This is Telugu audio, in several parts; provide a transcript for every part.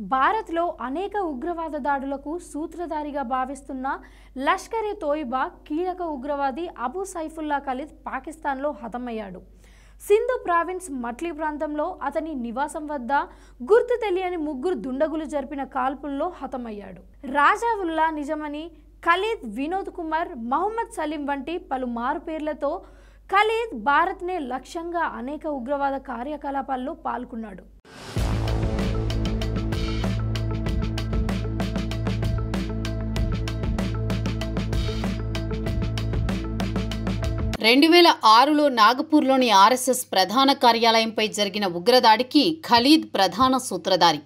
భారత్లో అనేక ఉగ్రవాద దాడులకు సూత్రధారిగా భావిస్తున్న లష్కర్-ఎ-తోయిబా కీలక ఉగ్రవాది అబూ సైఫుల్లా ఖలీద్ పాకిస్తాన్లో హతమయ్యాడు. సింధు ప్రావిన్స్ మట్లీ ప్రాంతంలో అతని నివాసం వద్ద గుర్తు తెలియని ముగ్గురు దుండగులు జరిపిన కాల్పుల్లో హతమయ్యాడు. రాజా ఉల్లా నిజమని ఖలీద్, వినోద్ కుమార్, మహమ్మద్ సలీం వంటి పలు మారుపేర్లతో ఖలీద్ భారత్నే లక్ష్యంగా అనేక ఉగ్రవాద కార్యకలాపాల్లో పాల్గొన్నాడు. 2006లో నాగపూర్లోని ఆర్ఎస్ఎస్ ప్రధాన కార్యాలయంపై జరిగిన ఉగ్రదాడికి ఖలీద్ ప్రధాన సూత్రధారి.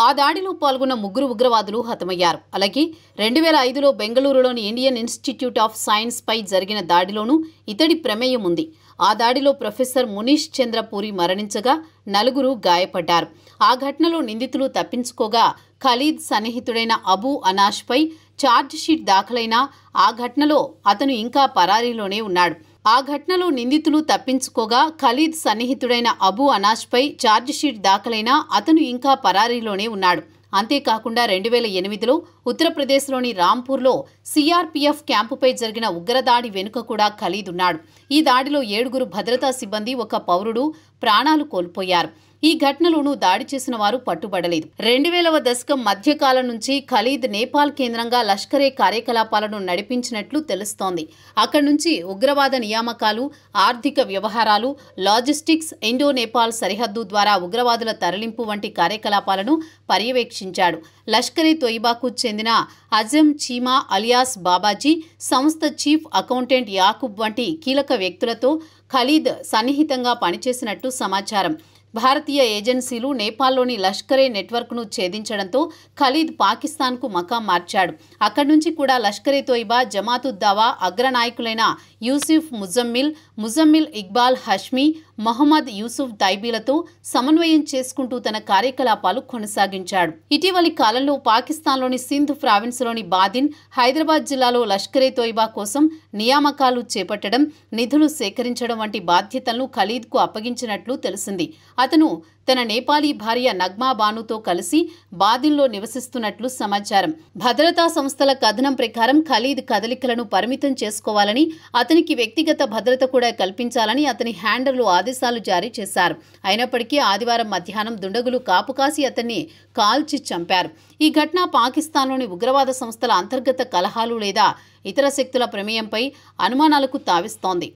ఆ దాడిలో పాల్గొన్న ముగ్గురు ఉగ్రవాదులు హతమయ్యారు. అలాగే 2005లో బెంగళూరులోని ఇండియన్ ఇన్స్టిట్యూట్ ఆఫ్ సైన్స్ పై జరిగిన దాడిలోనూ ఇతడి ప్రమేయం ఉంది. ఆ దాడిలో ప్రొఫెసర్ మునీష్ చంద్ర పూరి మరణించగా నలుగురు గాయపడ్డారు. ఆ ఘటనలో నిందితులు తప్పించుకోగా ఖలీద్ సన్నిహితుడైన అబూ అనాష్పై ఛార్జిషీట్ దాఖలైనా ఆ ఘటనలో అతను ఇంకా పరారీలోనే ఉన్నాడు. ఆ ఘటనలో నిందితులు తప్పించుకోగా ఖలీద్ సన్నిహితుడైన అబూ అనాష్పై ఛార్జిషీట్ దాఖలైనా అతను ఇంకా పరారీలోనే ఉన్నాడు. అంతేకాకుండా 2008లో ఉత్తరప్రదేశ్లోని రాంపూర్లో సిఆర్పీఎఫ్ క్యాంపుపై జరిగిన ఉగ్రదాడి వెనుక కూడా ఖలీద్ ఉన్నాడు. ఈ దాడిలో 7 భద్రతా సిబ్బంది, 1 పౌరుడు ప్రాణాలు కోల్పోయారు. ఈ ఘటనలోనూ దాడి చేసిన వారు పట్టుబడలేదు. 2000వ దశకం మధ్యకాలం నుంచి ఖలీద్ నేపాల్ కేంద్రంగా లష్కరే కార్యకలాపాలను నడిపించినట్లు తెలుస్తోంది. అక్కడి నుంచి ఉగ్రవాద నియామకాలు, ఆర్థిక వ్యవహారాలు, లాజిస్టిక్స్, ఇండో నేపాల్ సరిహద్దు ద్వారా ఉగ్రవాదుల తరలింపు వంటి కార్యకలాపాలను పర్యవేక్షించాడు. లష్కర్-ఎ-తోయిబాకు చెందిన అజం చీమా అలియాస్ బాబాజీ, సంస్థ చీఫ్ అకౌంటెంట్ యాకూబ్ వంటి కీలక వ్యక్తులతో ఖలీద్ సన్నిహితంగా పనిచేసినట్టు సమాచారం. భారతీయ ఏజెన్సీలు నేపాల్లోని లష్కరే నెట్వర్క్ను ఛేదించడంతో ఖలీద్ పాకిస్తాన్కు మకాం మార్చాడు. అక్కడి నుంచి కూడా లష్కర్-ఎ-తోయిబా, జమాతుద్దావా అగ్రనాయకులైన యూసుఫ్ ముజమ్మిల్ ఇక్బాల్ హష్మీ, మొహమ్మద్ యూసుఫ్ తైబీలతో సమన్వయం చేసుకుంటూ తన కార్యకలాపాలు కొనసాగించాడు. ఇటీవలి కాలంలో పాకిస్తాన్లోని సింధ్ ప్రావిన్స్లోని బాదిన్, హైదరాబాద్ జిల్లాలో లష్కర్-ఎ-తోయిబా కోసం నియామకాలు చేపట్టడం, నిధులు సేకరించడం వంటి బాధ్యతలను ఖలీద్కు అప్పగించినట్లు తెలిసింది. అతను తన నేపాలీ భార్య నగ్మా బానుతో కలిసి బాదిన్లో నివసిస్తున్నట్లు సమాచారం. భద్రతా సంస్థల కథనం ప్రకారం ఖలీద్ కదలికలను పరిమితం చేసుకోవాలని, అతనికి వ్యక్తిగత భద్రత కూడా కల్పించాలని అతని హ్యాండర్లు ఆదేశాలు జారీ చేశారు. అయినప్పటికీ ఆదివారం మధ్యాహ్నం దుండగులు కాపుకాసి అతన్ని కాల్చి చంపారు. ఈ ఘటన పాకిస్తాన్లోని ఉగ్రవాద సంస్థల అంతర్గత కలహాలు లేదా ఇతర శక్తుల ప్రమేయంపై అనుమానాలకు తావిస్తోంది.